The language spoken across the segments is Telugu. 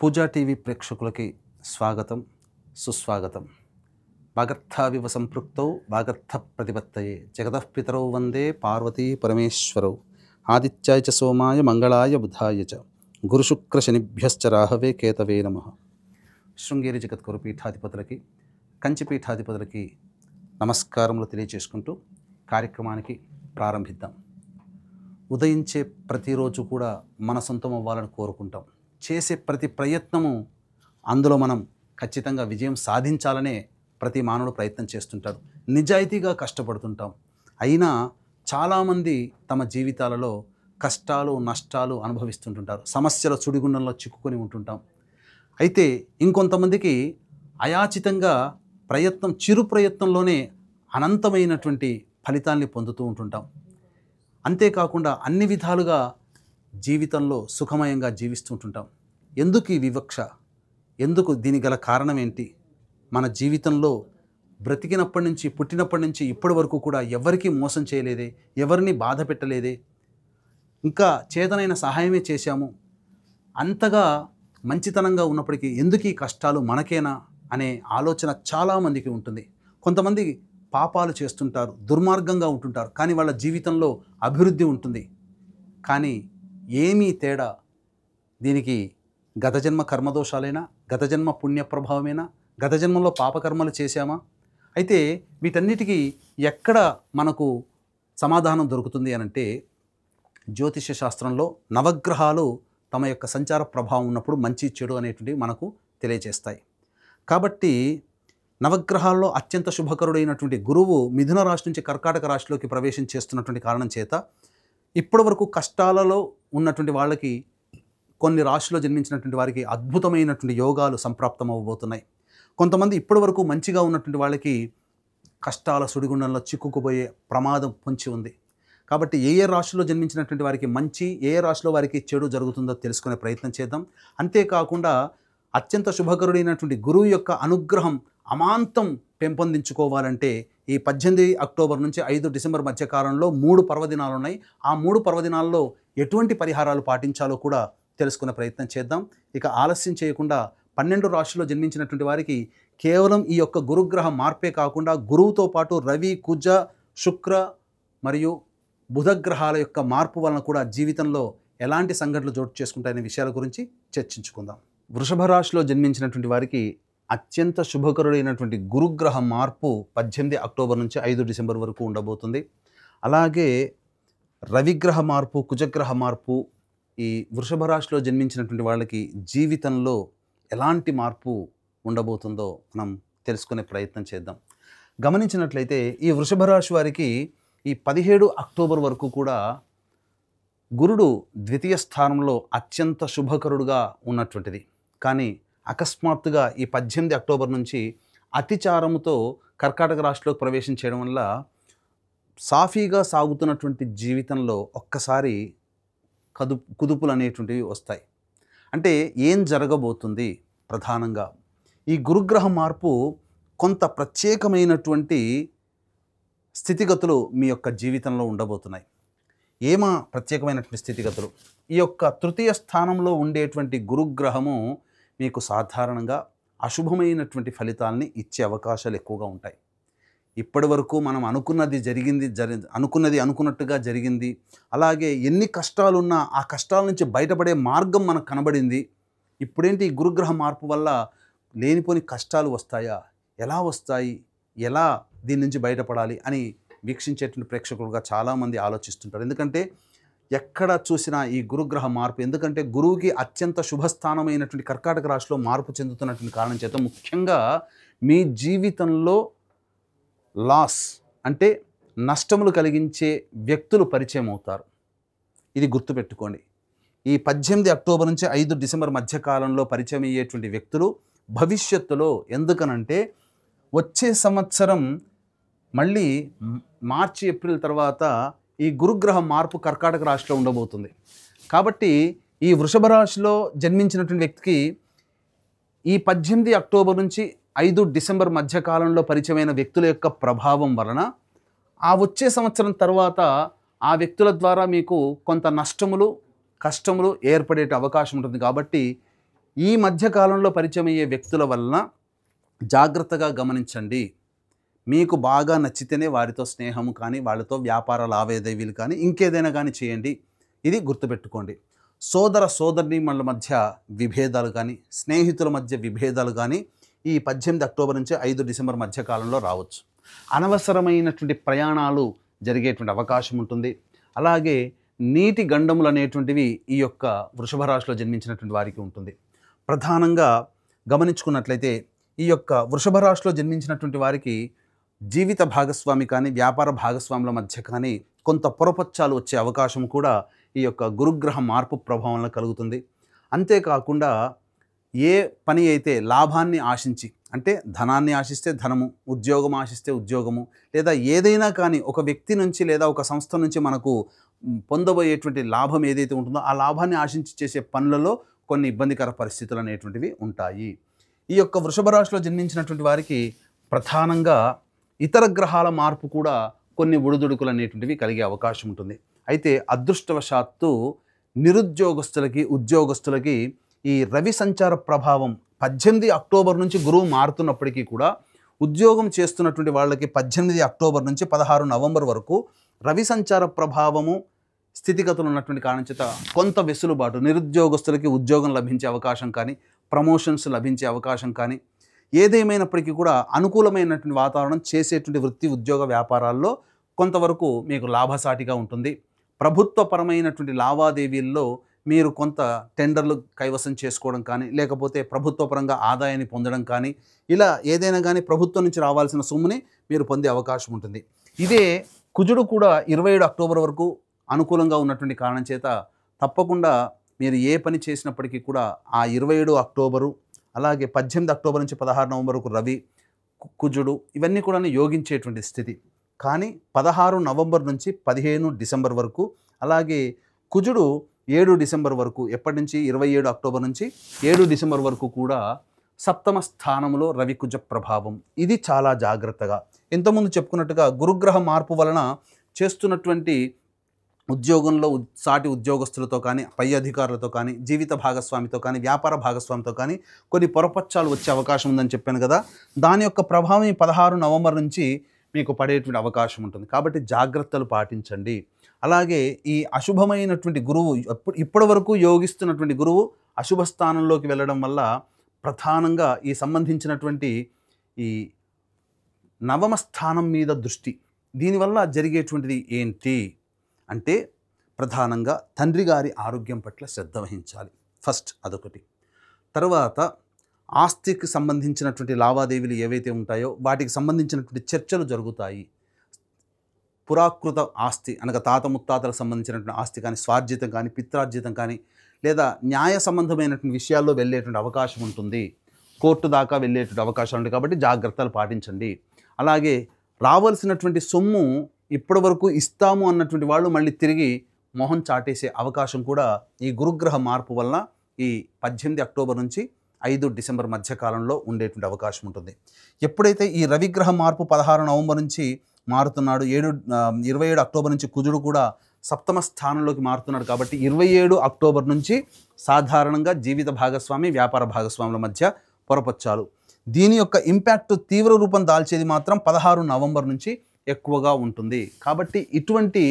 పూజా టీవీ ప్రేక్షకులకి స్వాగతం, సుస్వాగతం. వాగర్థావివ సంపృక్తౌ వాగర్థ ప్రతిపత్తయే జగతఃపితరౌ వందే పార్వతీ పరమేశ్వరౌ. ఆదిత్యాయ చ సోమాయ మంగళాయ బుధాయ చ గురుశుక్ర శనిభ్యశ్చ రాహవే కేతవే నమః. శృంగేరి జగద్గురు పీఠాధిపతులకి, కంచి పీఠాధిపతులకి నమస్కారములు తెలియచేసుకుంటూ కార్యక్రమానికి ప్రారంభిద్దాం. ఉదయించే ప్రతిరోజు కూడా మన సొంతం అవ్వాలని కోరుకుంటాం. చేసే ప్రతి ప్రయత్నము అందులో మనం ఖచ్చితంగా విజయం సాధించాలనే ప్రతి మానవుడు ప్రయత్నం చేస్తుంటాడు. నిజాయితీగా కష్టపడుతుంటాం. అయినా చాలామంది తమ జీవితాలలో కష్టాలు నష్టాలు అనుభవిస్తుంటుంటారు. సమస్యల సుడిగుండంలో చిక్కుకొని ఉంటుంటాం. అయితే ఇంకొంతమందికి అయాచితంగా చిరు ప్రయత్నంలోనే అనంతమైనటువంటి ఫలితాల్ని పొందుతూ ఉంటుంటాం. అంతేకాకుండా అన్ని విధాలుగా జీవితంలో సుఖమయంగా జీవిస్తుంటుంటాం. ఎందుకు ఈ వివక్ష? ఎందుకు? దీని గల కారణం ఏంటి? మన జీవితంలో పుట్టినప్పటి నుంచి ఇప్పటి వరకు కూడా ఎవరికీ మోసం చేయలేదే, ఎవరిని బాధ పెట్టలేదే, ఇంకా చేతనైన సహాయమే చేశాము. అంతగా మంచితనంగా ఉన్నప్పటికీ ఎందుకు ఈ కష్టాలు మనకేనా అనే ఆలోచన చాలామందికి ఉంటుంది. కొంతమంది పాపాలు చేస్తుంటారు, దుర్మార్గంగా ఉంటుంటారు, కానీ వాళ్ళ జీవితంలో అభివృద్ధి ఉంటుంది. కానీ ఏమీ తేడా? దీనికి గత జన్మ కర్మదోషాలైనా, గత జన్మ పుణ్య ప్రభావమేనా, గత జన్మలో పాపకర్మలు చేశామా? అయితే వీటన్నిటికీ ఎక్కడ మనకు సమాధానం దొరుకుతుంది అనంటే, జ్యోతిష్య శాస్త్రంలో నవగ్రహాలు తమ యొక్క సంచార ప్రభావం ఉన్నప్పుడు మంచి చెడు అనేటువంటివి మనకు తెలియజేస్తాయి. కాబట్టి నవగ్రహాల్లో అత్యంత శుభకరుడైనటువంటి గురువు మిథున రాశి నుంచి కర్కాటక రాశిలోకి ప్రవేశం చేస్తున్నటువంటి కారణం చేత ఇప్పటి వరకు కష్టాలలో ఉన్నటువంటి వాళ్ళకి, కొన్ని రాశిలో జన్మించినటువంటి వారికి అద్భుతమైనటువంటి యోగాలు సంప్రాప్తం అవ్వబోతున్నాయి. కొంతమంది ఇప్పటి వరకు మంచిగా ఉన్నటువంటి వాళ్ళకి కష్టాల సుడిగుండంలో చిక్కుకుపోయే ప్రమాదం పొంచి ఉంది. కాబట్టి ఏ రాశిలో జన్మించినటువంటి వారికి మంచి, ఏ రాశిలో వారికి చెడు జరుగుతుందో తెలుసుకునే ప్రయత్నం చేద్దాం. అంతేకాకుండా అత్యంత శుభకరుడైనటువంటి గురువు యొక్క అనుగ్రహం అమాంతం పెంపొందించుకోవాలంటే ఈ 18 అక్టోబర్ నుంచి 5 డిసెంబర్ మధ్య కాలంలో 3 పర్వదినాలు ఉన్నాయి. ఆ 3 పర్వదినాల్లో ఎటువంటి పరిహారాలు పాటించాలో కూడా తెలుసుకునే ప్రయత్నం చేద్దాం. ఇక ఆలస్యం చేయకుండా 12 రాశుల్లో జన్మించినటువంటి వారికి కేవలం ఈ యొక్క గురుగ్రహ మార్పే కాకుండా గురువుతో పాటు రవి, కుజ, శుక్ర మరియు బుధగ్రహాల యొక్క మార్పు వలన కూడా జీవితంలో ఎలాంటి సంఘటనలు చోటు చేసుకుంటాయనే విషయాల గురించి చర్చించుకుందాం. వృషభ రాశిలో జన్మించినటువంటి వారికి అత్యంత శుభకరుడైనటువంటి గురుగ్రహ మార్పు 18 అక్టోబర్ నుంచి 5 డిసెంబర్ వరకు ఉండబోతుంది. అలాగే రవిగ్రహ మార్పు, కుజగ్రహ మార్పు ఈ వృషభ రాశిలో జన్మించినటువంటి వాళ్ళకి జీవితంలో ఎలాంటి మార్పు ఉండబోతుందో మనం తెలుసుకునే ప్రయత్నం చేద్దాం. గమనించినట్లయితే ఈ వృషభ రాశి వారికి ఈ 17 అక్టోబర్ వరకు కూడా గురుడు ద్వితీయ స్థానంలో అత్యంత శుభకరుడుగా ఉన్నటువంటిది. కానీ అకస్మాత్తుగా ఈ 18 అక్టోబర్ నుంచి అతిచారముతో కర్కాటక రాశిలోకి ప్రవేశం చేయడం వల్ల సాఫీగా సాగుతున్నటువంటి జీవితంలో ఒక్కసారి కుదుపులు అనేటువంటివి వస్తాయి. అంటే ఏం జరగబోతుంది? ప్రధానంగా ఈ గురుగ్రహ మార్పు కొంత ప్రత్యేకమైనటువంటి స్థితిగతులు మీ యొక్క జీవితంలో ఉండబోతున్నాయి. ఏమా ప్రత్యేకమైనటువంటి స్థితిగతులు? ఈ యొక్క తృతీయ స్థానంలో ఉండేటువంటి గురుగ్రహము మీకు సాధారణంగా అశుభమైనటువంటి ఫలితాలని ఇచ్చే అవకాశాలు ఎక్కువగా ఉంటాయి. ఇప్పటి వరకు మనం అనుకున్నది అనుకున్నట్టుగా జరిగింది. అలాగే ఎన్ని కష్టాలున్నా ఆ కష్టాల నుంచి బయటపడే మార్గం మనకు కనబడింది. ఇప్పుడేంటి ఈ గురుగ్రహ మార్పు వల్ల లేనిపోని కష్టాలు వస్తాయా? ఎలా వస్తాయి? ఎలా దీని నుంచి బయటపడాలి అని వీక్షించేటువంటి ప్రేక్షకులుగా చాలామంది ఆలోచిస్తుంటారు. ఎందుకంటే ఎక్కడ చూసినా ఈ గురుగ్రహ మార్పు, ఎందుకంటే గురువుకి అత్యంత శుభస్థానమైనటువంటి కర్కాటక రాశిలో మార్పు చెందుతున్నటువంటి కారణం చేత ముఖ్యంగా మీ జీవితంలో లాస్ అంటే నష్టములు కలిగించే వ్యక్తులు పరిచయం అవుతారు. ఇది గుర్తుపెట్టుకోండి. ఈ 18 అక్టోబర్ నుంచి 5 డిసెంబర్ మధ్యకాలంలో పరిచయం అయ్యేటువంటి వ్యక్తులు భవిష్యత్తులో, ఎందుకనంటే వచ్చే సంవత్సరం మళ్ళీ మార్చి, ఏప్రిల్ తర్వాత ఈ గురుగ్రహ మార్పు కర్కాటక రాశిలో ఉండబోతుంది. కాబట్టి ఈ వృషభ రాశిలో జన్మించినటువంటి వ్యక్తికి ఈ 18 అక్టోబర్ నుంచి 5 డిసెంబర్ మధ్యకాలంలో పరిచయమైన వ్యక్తుల యొక్క ప్రభావం వలన ఆ వచ్చే సంవత్సరం తర్వాత ఆ వ్యక్తుల ద్వారా మీకు కొంత నష్టములు, కష్టములు ఏర్పడే అవకాశం ఉంటుంది. కాబట్టి ఈ మధ్య కాలంలో పరిచయం అయ్యే వ్యక్తుల వలన జాగ్రత్తగా గమనించండి. మీకు బాగా నచ్చితేనే వారితో స్నేహము కానీ, వాళ్ళతో వ్యాపార లావాదేవీలు కానీ, ఇంకేదైనా కానీ చేయండి. ఇది గుర్తుపెట్టుకోండి. సోదర సోదరీమణుల మధ్య విభేదాలు కానీ, స్నేహితుల మధ్య విభేదాలు కానీ ఈ 18 అక్టోబర్ నుంచి 5 డిసెంబర్ మధ్య కాలంలో రావచ్చు. అనవసరమైనటువంటి ప్రయాణాలు జరిగేటువంటి అవకాశం ఉంటుంది. అలాగే నీటి గండములు అనేటువంటివి ఈ యొక్క వృషభ రాశిలో జన్మించినటువంటి వారికి ఉంటుంది. ప్రధానంగా గమనించుకున్నట్లయితే ఈ యొక్క వృషభ రాశిలో జన్మించినటువంటి వారికి జీవిత భాగస్వామి కానీ, వ్యాపార భాగస్వాముల మధ్య కానీ కొంత పొరపచ్చాలు వచ్చే అవకాశం కూడా ఈ యొక్క గురుగ్రహ మార్పు ప్రభావంలో కలుగుతుంది. అంతేకాకుండా ఏ పని అయితే లాభాన్ని ఆశించి, అంటే ధనాన్ని ఆశిస్తే ధనము, ఉద్యోగం ఆశిస్తే ఉద్యోగము, లేదా ఏదైనా కానీ ఒక వ్యక్తి నుంచి లేదా ఒక సంస్థ నుంచి మనకు పొందబోయేటువంటి లాభం ఏదైతే ఉంటుందో ఆ లాభాన్ని ఆశించి చేసే పనులలో కొన్ని ఇబ్బందికర పరిస్థితులు అనేటువంటివి ఉంటాయి. ఈ యొక్క వృషభ రాశిలో జన్మించినటువంటి వారికి ప్రధానంగా ఇతర గ్రహాల మార్పు కూడా కొన్ని ఒడిదుడుకులు అనేటువంటివి కలిగే అవకాశం ఉంటుంది. అయితే అదృష్టవశాత్తు నిరుద్యోగస్తులకి, ఉద్యోగస్తులకి ఈ రవి సంచార ప్రభావం 18 అక్టోబర్ నుంచి గురువు మారుతున్నప్పటికీ కూడా ఉద్యోగం చేస్తున్నటువంటి వాళ్ళకి 18 అక్టోబర్ నుంచి 16 నవంబర్ వరకు రవి సంచార ప్రభావము స్థితిగతులు ఉన్నటువంటి కారణం చేత కొంత వెసులుబాటు, నిరుద్యోగస్తులకి ఉద్యోగం లభించే అవకాశం కానీ, ప్రమోషన్స్ లభించే అవకాశం కానీ, ఏదేమైనప్పటికీ కూడా అనుకూలమైనటువంటి వాతావరణం చేసేటువంటి వృత్తి, ఉద్యోగ వ్యాపారాల్లో కొంతవరకు మీకు లాభసాటిగా ఉంటుంది. ప్రభుత్వపరమైనటువంటి లావాదేవీల్లో మీరు కొంత టెండర్లు కైవసం చేసుకోవడం కానీ, లేకపోతే ప్రభుత్వపరంగా ఆదాయాన్ని పొందడం కానీ, ఇలా ఏదైనా కానీ ప్రభుత్వం నుంచి రావాల్సిన సొమ్ముని మీరు పొందే అవకాశం ఉంటుంది. ఇదే కుజుడు కూడా 27 అక్టోబర్ వరకు అనుకూలంగా ఉన్నటువంటి కారణం చేత తప్పకుండా మీరు ఏ పని చేసినప్పటికీ కూడా ఆ 27 అక్టోబరు, అలాగే 18 అక్టోబర్ నుంచి 16 నవంబర్ వరకు రవి, కుజుడు ఇవన్నీ కూడా యోగించేటువంటి స్థితి. కానీ 16 నవంబర్ నుంచి 15 డిసెంబర్ వరకు, అలాగే కుజుడు 7 డిసెంబర్ వరకు, ఎప్పటి నుంచి 27 అక్టోబర్ నుంచి 7 డిసెంబర్ వరకు కూడా సప్తమ స్థానంలో రవి కుజ ప్రభావం. ఇది చాలా జాగ్రత్తగా, ఇంతకుముందు చెప్పుకున్నట్టుగా గురుగ్రహ మార్పు వలన చేస్తున్నటువంటి ఉద్యోగంలో సాటి ఉద్యోగస్తులతో కానీ, పై అధికారులతో కానీ, జీవిత భాగస్వామితో కానీ, వ్యాపార భాగస్వామితో కానీ కొన్ని పొరపచ్చాలు వచ్చే అవకాశం ఉందని చెప్పాను కదా. దాని యొక్క ప్రభావం 16 నవంబర్ నుంచి మీకు పడేటువంటి అవకాశం ఉంటుంది. కాబట్టి జాగ్రత్తలు పాటించండి. అలాగే ఈ అశుభమైనటువంటి గురువు, ఇప్పటి వరకు యోగిస్తున్నటువంటి గురువు అశుభ స్థానంలోకి వెళ్ళడం వల్ల ప్రధానంగా ఈ సంబంధించినటువంటి ఈ నవమ స్థానం మీద దృష్టి, దీనివల్ల జరిగేటువంటిది ఏంటి అంటే ప్రధానంగా తండ్రి గారి ఆరోగ్యం పట్ల శ్రద్ధ వహించాలి. ఫస్ట్ అదొకటి. తర్వాత ఆస్తికి సంబంధించినటువంటి లావాదేవీలు ఏవైతే ఉంటాయో వాటికి సంబంధించినటువంటి చర్చలు జరుగుతాయి. పురాకృత ఆస్తి అనగా తాత ముత్తాతలకు సంబంధించినటువంటి ఆస్తి కానీ, స్వార్జితం కానీ, పిత్రార్జితం కానీ, లేదా న్యాయ సంబంధమైనటువంటి విషయాల్లో వెళ్ళేటువంటి అవకాశం ఉంటుంది. కోర్టు దాకా వెళ్ళేటువంటి అవకాశాలు ఉంటాయి. కాబట్టి జాగ్రత్తలు పాటించండి. అలాగే రావాల్సినటువంటి సొమ్ము ఇప్పటి వరకు ఇస్తాము అన్నటువంటి వాళ్ళు మళ్ళీ తిరిగి మొహం చాటేసే అవకాశం కూడా ఈ గురుగ్రహ మార్పు వలన ఈ 18 అక్టోబర్ నుంచి 5 డిసెంబర్ మధ్యకాలంలో ఉండేటువంటి అవకాశం ఉంటుంది. ఎప్పుడైతే ఈ రవిగ్రహ మార్పు 16 నవంబర్ నుంచి మారుతున్నాడు, 27 అక్టోబర్ నుంచి కుజుడు కూడా సప్తమ స్థానంలోకి మారుతున్నాడు. కాబట్టి 27 అక్టోబర్ నుంచి సాధారణంగా జీవిత భాగస్వామి, వ్యాపార భాగస్వాముల మధ్య పొరపచ్చాలు. దీని యొక్క ఇంపాక్ట్ తీవ్ర రూపం దాల్చేది మాత్రం 16 నవంబర్ నుంచి ఎక్కువగా ఉంటుంది. కాబట్టి ఇటువంటి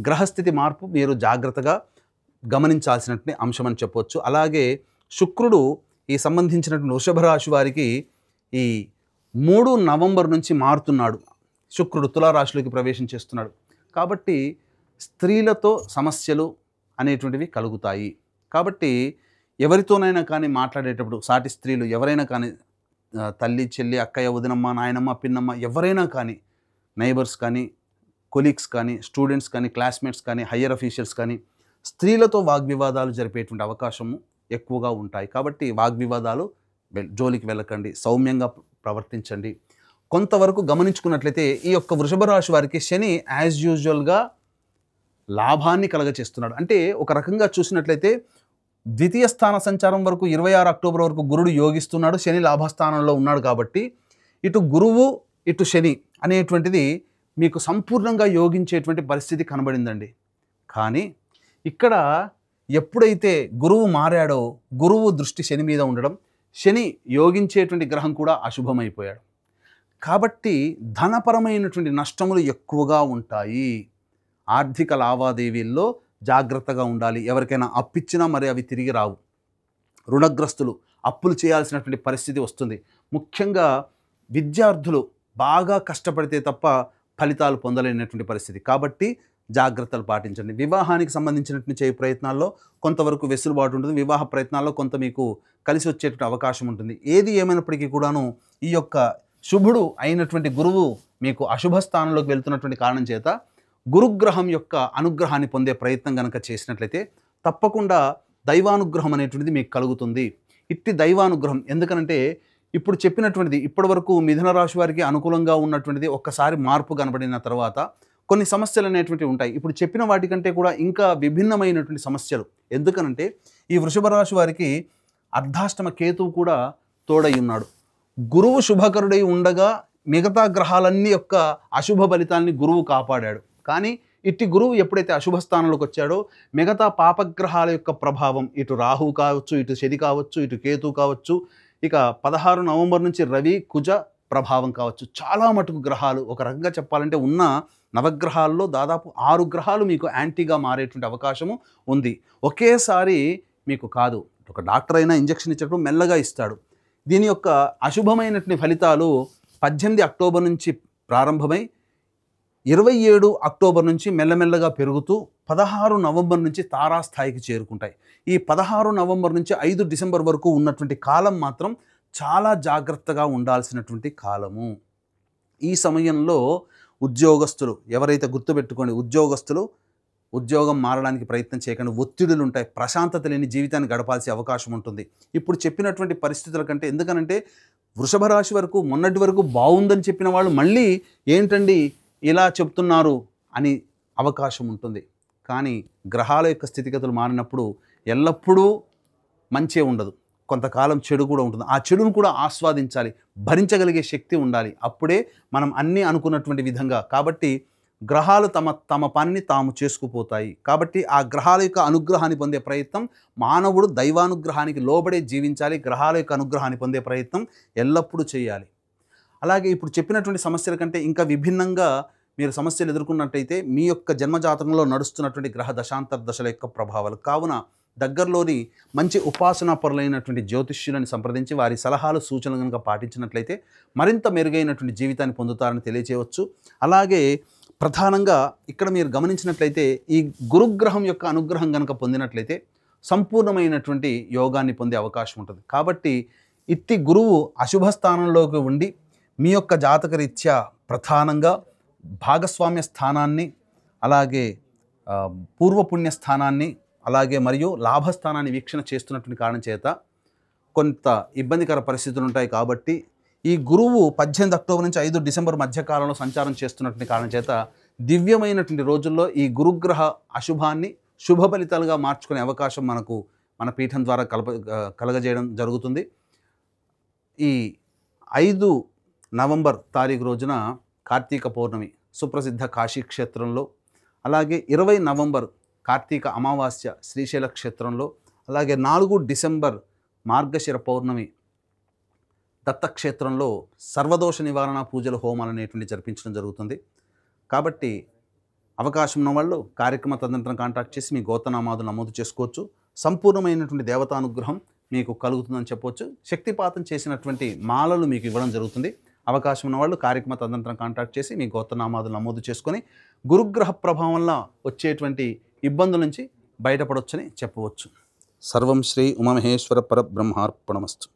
గ్రహస్థితి మార్పు మీరు జాగ్రత్తగా గమనించాల్సినటువంటి అంశం అని చెప్పవచ్చు. అలాగే శుక్రుడు ఈ సంబంధించినటువంటి వృషభ రాశి వారికి ఈ 3 నవంబర్ నుంచి మారుతున్నాడు. శుక్రుడు తులారాశిలోకి ప్రవేశం చేస్తున్నాడు. కాబట్టి స్త్రీలతో సమస్యలు అనేటువంటివి కలుగుతాయి. కాబట్టి ఎవరితోనైనా కానీ మాట్లాడేటప్పుడు సాటి స్త్రీలు ఎవరైనా కానీ, తల్లి, చెల్లి, అక్కయ్య, వదినమ్మ, నాయనమ్మ, పిన్నమ్మ, ఎవరైనా కానీ, నైబర్స్ కానీ, కొలీగ్స్ కానీ, స్టూడెంట్స్ కానీ, క్లాస్మేట్స్ కానీ, హయ్యర్ అఫీషియల్స్ కానీ, స్త్రీలతో వాగ్వివాదాలు జరిపేటువంటి అవకాశము ఎక్కువగా ఉంటాయి. కాబట్టి వాగ్వివాదాలు జోలికి వెళ్ళకండి, సౌమ్యంగా ప్రవర్తించండి. కొంతవరకు గమనించుకున్నట్లయితే ఈ యొక్క వృషభ రాశి వారికి శని యాజ్ యూజువల్గా లాభాన్ని కలగచేస్తున్నాడు. అంటే ఒక రకంగా చూసినట్లయితే ద్వితీయ స్థాన సంచారం వరకు 26 అక్టోబర్ వరకు గురుడు యోగిస్తున్నాడు, శని లాభస్థానంలో ఉన్నాడు. కాబట్టి ఇటు గురువు ఇటు శని అనేటువంటిది మీకు సంపూర్ణంగా యోగించేటువంటి పరిస్థితి కనబడిందండి. కానీ ఇక్కడ ఎప్పుడైతే గురువు మారాడో గురువు దృష్టి శని మీద ఉండడం, శని యోగించేటువంటి గ్రహం కూడా అశుభమైపోయాడు. కాబట్టి ధనపరమైనటువంటి నష్టములు ఎక్కువగా ఉంటాయి. ఆర్థిక లావాదేవీల్లో జాగ్రత్తగా ఉండాలి. ఎవరికైనా అప్పిచ్చినా మరి అవి తిరిగి రావు. రుణగ్రస్తులు అప్పులు చేయాల్సినటువంటి పరిస్థితి వస్తుంది. ముఖ్యంగా విద్యార్థులు బాగా కష్టపడితే తప్ప ఫలితాలు పొందలేనటువంటి పరిస్థితి. కాబట్టి జాగ్రత్తలు పాటించండి. వివాహానికి సంబంధించినటువంటి చేయ ప్రయత్నాల్లో కొంతవరకు వెసులుబాటు ఉంటుంది. వివాహ ప్రయత్నాల్లో కొంత మీకు కలిసి వచ్చేటువంటి అవకాశం ఉంటుంది. ఏది ఏమైనప్పటికీ కూడాను ఈ యొక్క శుభుడు అయినటువంటి గురువు మీకు అశుభ స్థానంలోకి వెళ్తున్నటువంటి కారణం చేత గురుగ్రహం యొక్క అనుగ్రహాన్ని పొందే ప్రయత్నం కనుక చేసినట్లయితే తప్పకుండా దైవానుగ్రహం అనేటువంటిది మీకు కలుగుతుంది. ఇట్టి దైవానుగ్రహం ఎందుకనంటే ఇప్పుడు చెప్పినటువంటిది ఇప్పటి వరకు మిథున రాశి వారికి అనుకూలంగా ఉన్నటువంటిది ఒక్కసారి మార్పు కనబడిన తర్వాత కొన్ని సమస్యలు అనేటువంటివి ఉంటాయి. ఇప్పుడు చెప్పిన వాటికంటే కూడా ఇంకా విభిన్నమైనటువంటి సమస్యలు. ఎందుకనంటే ఈ వృషభ రాశి వారికి అర్ధాష్టమ కేతువు కూడా తోడై ఉన్నాడు. గురువు శుభకరుడై ఉండగా మిగతా గ్రహాలన్నీ యొక్క అశుభ ఫలితాన్ని గురువు కాపాడాడు. కానీ ఇట్టి గురువు ఎప్పుడైతే అశుభ స్థానంలోకి వచ్చాడో మిగతా పాపగ్రహాల యొక్క ప్రభావం, ఇటు రాహు కావచ్చు, ఇటు శని కావచ్చు, ఇటు కేతు కావచ్చు, ఇక 16 నవంబర్ నుంచి రవి కుజ ప్రభావం కావచ్చు, చాలా మటుకు గ్రహాలు ఒక రకంగా చెప్పాలంటే ఉన్న నవగ్రహాల్లో దాదాపు 6 గ్రహాలు మీకు యాంటీగా మారేటువంటి అవకాశము ఉంది. ఒకేసారి మీకు కాదు. ఒక డాక్టర్ అయినా ఇంజెక్షన్ ఇచ్చేటప్పుడు మెల్లగా ఇస్తాడు. దీని యొక్క అశుభమైనటువంటి ఫలితాలు 18 అక్టోబర్ నుంచి ప్రారంభమై 27 అక్టోబర్ నుంచి మెల్లమెల్లగా పెరుగుతూ 16 నవంబర్ నుంచి తారాస్థాయికి చేరుకుంటాయి. ఈ 16 నవంబర్ నుంచి 5 డిసెంబర్ వరకు ఉన్నటువంటి కాలం మాత్రం చాలా జాగ్రత్తగా ఉండాల్సినటువంటి కాలము. ఈ సమయంలో ఉద్యోగస్తులు ఎవరైతే గుర్తుపెట్టుకోండి, ఉద్యోగం మారడానికి ప్రయత్నం చేయకండి. ఒత్తిడులు ఉంటాయి. ప్రశాంతత లేని జీవితాన్ని గడపాల్సిన అవకాశం ఉంటుంది. ఇప్పుడు చెప్పినటువంటి పరిస్థితుల కంటే ఎందుకనంటే వృషభ రాశి వరకు మొన్నటి వరకు బాగుందని చెప్పిన వాళ్ళు మళ్ళీ ఏంటండి ఇలా చెప్తున్నారు అని అవకాశం ఉంటుంది. కానీ గ్రహాల యొక్క స్థితిగతులు మారినప్పుడు ఎల్లప్పుడూ మంచే ఉండదు. కొంతకాలం చెడు కూడా ఉంటుంది. ఆ చెడును కూడా ఆస్వాదించాలి, భరించగలిగే శక్తి ఉండాలి. అప్పుడే మనం అన్నీ అనుకున్నటువంటి విధంగా. కాబట్టి గ్రహాలు తమ పనిని తాము చేసుకుపోతాయి. కాబట్టి ఆ గ్రహాల యొక్క అనుగ్రహాన్ని పొందే ప్రయత్నం మానవుడు దైవానుగ్రహానికి లోబడే జీవించాలి. గ్రహాల యొక్క అనుగ్రహాన్ని పొందే ప్రయత్నం ఎల్లప్పుడూ చేయాలి. అలాగే ఇప్పుడు చెప్పినటువంటి సమస్యల కంటే ఇంకా విభిన్నంగా మీరు సమస్యలు ఎదుర్కొన్నట్టయితే మీ యొక్క జన్మజాతకంలో నడుస్తున్నటువంటి గ్రహ దశాంతర దశల యొక్క ప్రభావాలు. కావున దగ్గరలోని మంచి ఉపాసనా పరులైనటువంటి జ్యోతిష్యులను సంప్రదించి వారి సలహాలు సూచనలు కనుక పాటించినట్లయితే మరింత మెరుగైనటువంటి జీవితాన్ని పొందుతారని తెలియచేయవచ్చు. అలాగే ప్రధానంగా ఇక్కడ మీరు గమనించినట్లయితే ఈ గురుగ్రహం యొక్క అనుగ్రహం కనుక పొందినట్లయితే సంపూర్ణమైనటువంటి యోగాన్ని పొందే అవకాశం ఉంటుంది. కాబట్టి ఇట్టి గురువు అశుభ స్థానంలోకి ఉండి మీ యొక్క జాతకరీత్యా ప్రధానంగా భాగస్వామ్య స్థానాన్ని, అలాగే పూర్వపుణ్య స్థానాన్ని, అలాగే మరియు లాభస్థానాన్ని వీక్షణ చేస్తున్నటువంటి కారణం చేత కొంత ఇబ్బందికర పరిస్థితులు ఉంటాయి. కాబట్టి ఈ గురువు 18 అక్టోబర్ నుంచి 5 డిసెంబర్ మధ్యకాలంలో సంచారం చేస్తున్నటువంటి కారణం చేత దివ్యమైనటువంటి రోజుల్లో ఈ గురుగ్రహ అశుభాన్ని శుభ ఫలితాలుగా మార్చుకునే అవకాశం మనకు మన పీఠం ద్వారా కలగజేయడం జరుగుతుంది. ఈ 5 నవంబర్ తారీఖు రోజున కార్తీక పౌర్ణమి సుప్రసిద్ధ కాశీ క్షేత్రంలో, అలాగే 20 నవంబర్ కార్తీక అమావాస్య శ్రీశైల క్షేత్రంలో, అలాగే 4 డిసెంబర్ మార్గశిర పౌర్ణమి దత్తక్షేత్రంలో సర్వదోష నివారణ పూజల హోమాలు అనేటువంటి జరిపించడం జరుగుతుంది. కాబట్టి అవకాశం ఉన్న వాళ్ళు కార్యక్రమ తదనంతరం కాంటాక్ట్ చేసి మీ గోత్రనామాదులు నమోదు చేసుకోవచ్చు. సంపూర్ణమైనటువంటి దేవతానుగ్రహం మీకు కలుగుతుందని చెప్పవచ్చు. శక్తిపాతం చేసినటువంటి మాలలు మీకు ఇవ్వడం జరుగుతుంది. అవకాశం ఉన్న వాళ్ళు కార్యక్రమ తదనంతరం కాంటాక్ట్ చేసి మీ గోత్రనామాదులు నమోదు చేసుకొని గురుగ్రహ ప్రభావం వల్ల వచ్చేటువంటి ఇబ్బందుల నుంచి బయటపడవచ్చని చెప్పవచ్చు. సర్వం శ్రీ ఉమామహేశ్వర పరబ్రహ్మార్పణమస్తు.